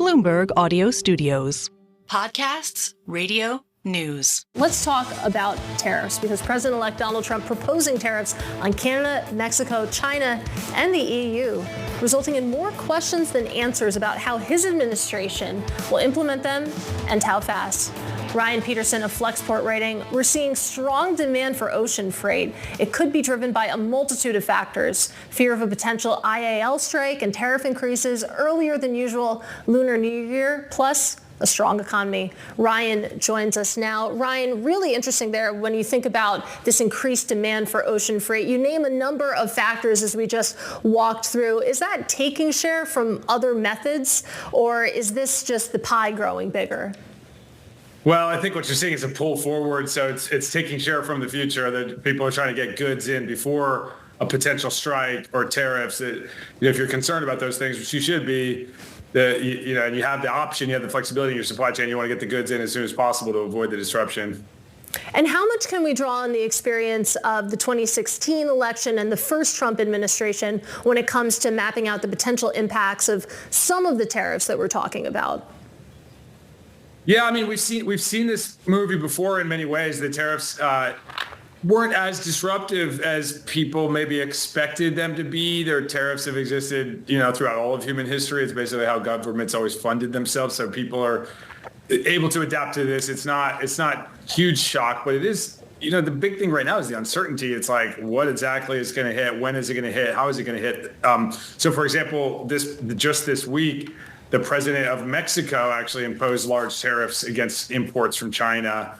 Bloomberg Audio Studios. Podcasts, radio, news. Let's talk about tariffs, because President-elect Donald Trump proposing tariffs on Canada, Mexico, China, and the EU, resulting in more questions than answers about how his administration will implement them and how fast. Ryan Petersen of Flexport writing, we're seeing strong demand for ocean freight. It could be driven by a multitude of factors: fear of a potential IAL strike and tariff increases, earlier than usual Lunar New Year, plus a strong economy. Ryan joins us now. Ryan, really interesting there when you think about this increased demand for ocean freight. You name a number of factors as we just walked through. Is that taking share from other methods, or is this just the pie growing bigger? Well, I think what you're seeing is a pull forward. So it's taking share from the future. That people are trying to get goods in before a potential strike or tariffs. If you're concerned about those things, which you should be, and you have the option, you have the flexibility in your supply chain, you want to get the goods in as soon as possible to avoid the disruption. And how much can we draw on the experience of the 2016 election and the first Trump administration when it comes to mapping out the potential impacts of some of the tariffs that we're talking about? Yeah, I mean, we've seen this movie before in many ways. The tariffs weren't as disruptive as people maybe expected them to be. Their tariffs have existed, throughout all of human history. It's basically how governments always funded themselves. So people are able to adapt to this. It's not huge shock, but it is. The big thing right now is the uncertainty. It's like, what exactly is going to hit? When is it going to hit? How is it going to hit? So, for example, just this week, the president of Mexico actually imposed large tariffs against imports from China.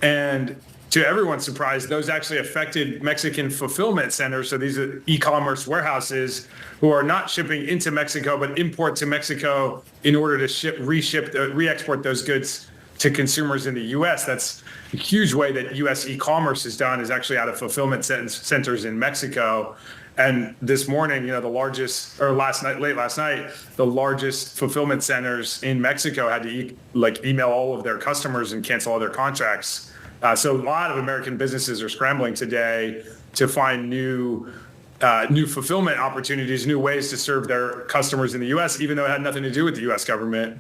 And to everyone's surprise, those actually affected Mexican fulfillment centers. So these are e-commerce warehouses who are not shipping into Mexico, but import to Mexico in order to re-export those goods to consumers in the U.S. That's a huge way that U.S. e-commerce is done, is actually out of fulfillment centers in Mexico. And this morning, late last night, the largest fulfillment centers in Mexico had to email all of their customers and cancel all their contracts. So a lot of American businesses are scrambling today to find new fulfillment opportunities, new ways to serve their customers in the U.S., even though it had nothing to do with the U.S. government.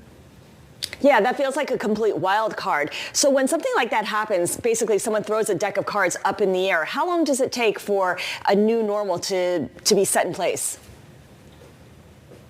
Yeah, that feels like a complete wild card. So when something like that happens, basically someone throws a deck of cards up in the air, how long does it take for a new normal to be set in place?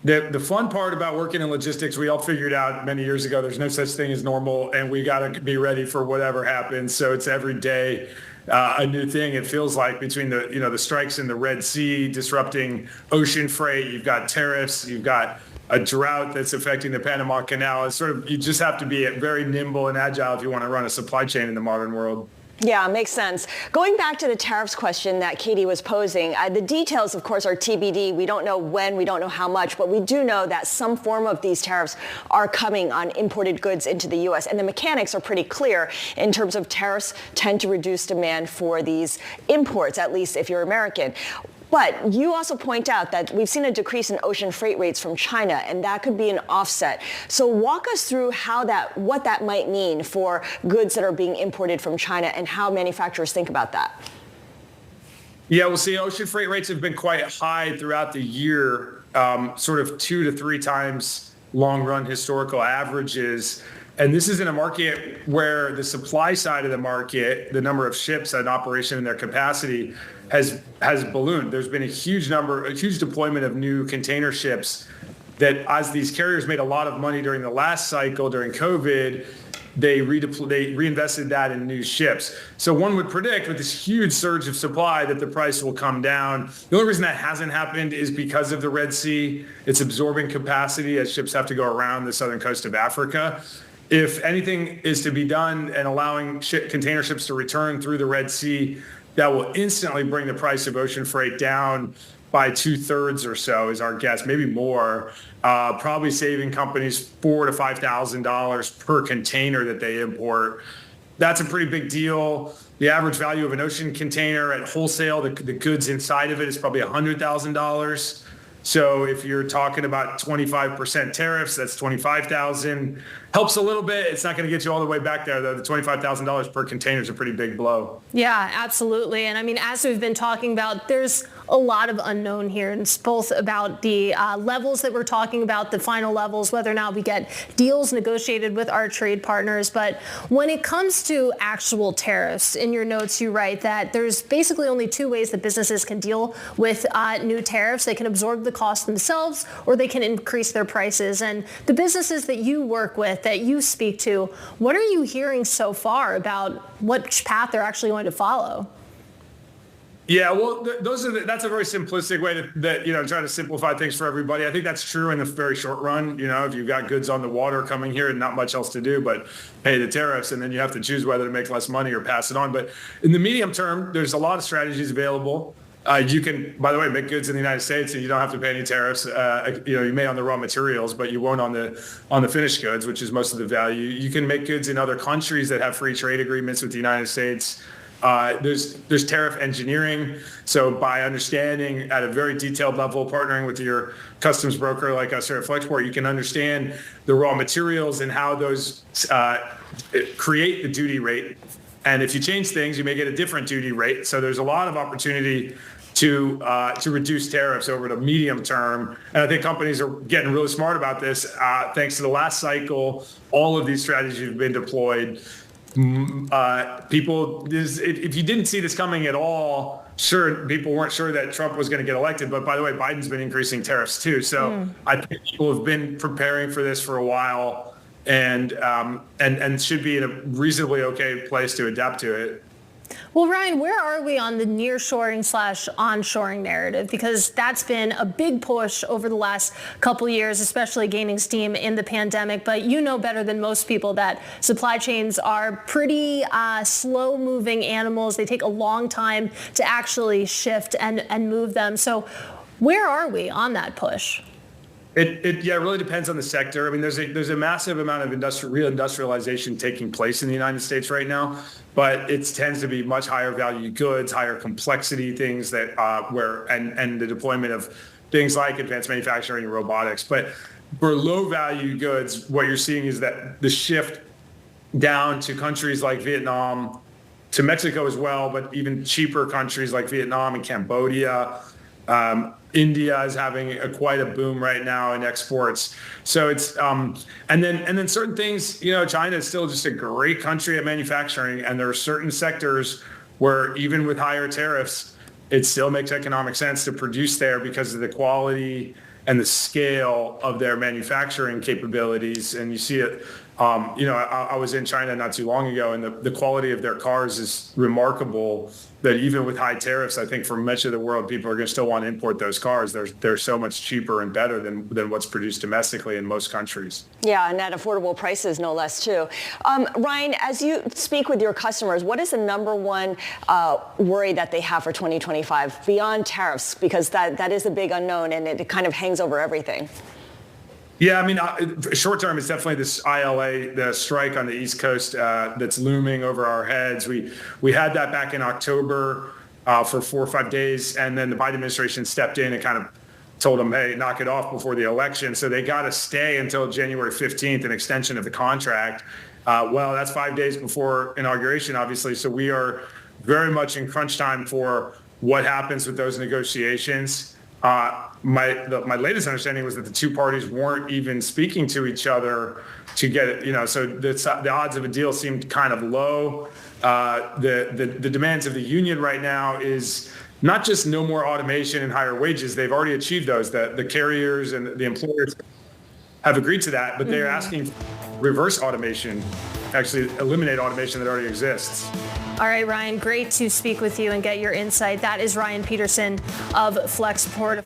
The fun part about working in logistics, we all figured out many years ago, there's no such thing as normal, and we got to be ready for whatever happens. So it's every day a new thing. It feels like between the strikes in the Red Sea disrupting ocean freight, you've got tariffs, you've got a drought that's affecting the Panama Canal. It's you just have to be very nimble and agile if you want to run a supply chain in the modern world. Yeah, makes sense. Going back to the tariffs question that Katie was posing, the details, of course, are TBD. We don't know when, we don't know how much, but we do know that some form of these tariffs are coming on imported goods into the U.S. And the mechanics are pretty clear in terms of tariffs tend to reduce demand for these imports, at least if you're American. But you also point out that we've seen a decrease in ocean freight rates from China, and that could be an offset. So walk us through what that might mean for goods that are being imported from China and how manufacturers think about that. Yeah, we'll see. Ocean freight rates have been quite high throughout the year, sort of 2 to 3 times long-run historical averages. And this is in a market where the supply side of the market, the number of ships in operation and their capacity has ballooned. There's been a huge deployment of new container ships that, as these carriers made a lot of money during the last cycle, during COVID, they reinvested that in new ships. So one would predict with this huge surge of supply that the price will come down. The only reason that hasn't happened is because of the Red Sea. It's absorbing capacity as ships have to go around the southern coast of Africa. If anything is to be done and allowing container ships to return through the Red Sea, that will instantly bring the price of ocean freight down by 2/3 or so, is our guess, maybe more, probably saving companies $4,000 to $5,000 per container that they import. That's a pretty big deal. The average value of an ocean container at wholesale, the goods inside of it, is probably $100,000. So if you're talking about 25% tariffs, that's $25,000. Helps a little bit. It's not going to get you all the way back there, though. The $25,000 per container is a pretty big blow. Yeah, absolutely. And I mean, as we've been talking about, there's a lot of unknown here. And it's both about the levels that we're talking about, the final levels, whether or not we get deals negotiated with our trade partners. But when it comes to actual tariffs, in your notes, you write that there's basically only two ways that businesses can deal with new tariffs. They can absorb the cost themselves, or they can increase their prices. And the businesses that you work with, that you speak to, what are you hearing so far about which path they're actually going to follow? Yeah, well, that's a very simplistic way to try to simplify things for everybody. I think that's true in the very short run. If you've got goods on the water coming here and not much else to do but pay the tariffs, and then you have to choose whether to make less money or pass it on. But in the medium term, there's a lot of strategies available. You can, by the way, make goods in the United States and you don't have to pay any tariffs. You may on the raw materials, but you won't on the finished goods, which is most of the value. You can make goods in other countries that have free trade agreements with the United States. There's tariff engineering. So by understanding at a very detailed level, partnering with your customs broker like us here at Flexport, you can understand the raw materials and how those create the duty rate. And if you change things, you may get a different duty rate. So there's a lot of opportunity to reduce tariffs over the medium term. And I think companies are getting really smart about this. Thanks to the last cycle, all of these strategies have been deployed. If you didn't see this coming at all, sure, people weren't sure that Trump was going to get elected. But by the way, Biden's been increasing tariffs too. So I think people have been preparing for this for a while and should be in a reasonably okay place to adapt to it. Well, Ryan, where are we on the nearshoring/onshoring narrative? Because that's been a big push over the last couple years, especially gaining steam in the pandemic. But you know better than most people that supply chains are pretty slow-moving animals. They take a long time to actually shift and move them. So where are we on that push? It really depends on the sector. I mean, there's a massive amount of reindustrialization taking place in the United States right now, but it tends to be much higher value goods, higher complexity things that and the deployment of things like advanced manufacturing and robotics. But for low value goods, what you're seeing is that the shift down to countries like Vietnam, to Mexico as well, but even cheaper countries like Vietnam and Cambodia. India is having quite a boom right now in exports. So it's and then certain things, China is still just a great country at manufacturing, and there are certain sectors where even with higher tariffs, it still makes economic sense to produce there because of the quality and the scale of their manufacturing capabilities. And you see it. I was in China not too long ago, and the quality of their cars is remarkable. That even with high tariffs, I think for much of the world, people are going to still want to import those cars. They're so much cheaper and better than what's produced domestically in most countries. Yeah, and at affordable prices, no less, too. Ryan, as you speak with your customers, what is the number one worry that they have for 2025 beyond tariffs? Because that is a big unknown, and it kind of hangs over everything. Yeah, I mean, short term, it's definitely this ILA, the strike on the East Coast that's looming over our heads. We had that back in October for 4 or 5 days, and then the Biden administration stepped in and kind of told them, hey, knock it off before the election. So they got to stay until January 15th, an extension of the contract. Well, that's 5 days before inauguration, obviously. So we are very much in crunch time for what happens with those negotiations. My latest understanding was that the two parties weren't even speaking to each other to get it, so the odds of a deal seemed kind of low. The demands of the union right now is not just no more automation and higher wages. They've already achieved those. The carriers and the employers have agreed to that, but they're asking for reverse automation, actually eliminate automation that already exists. All right, Ryan, great to speak with you and get your insight. That is Ryan Petersen of Flexport.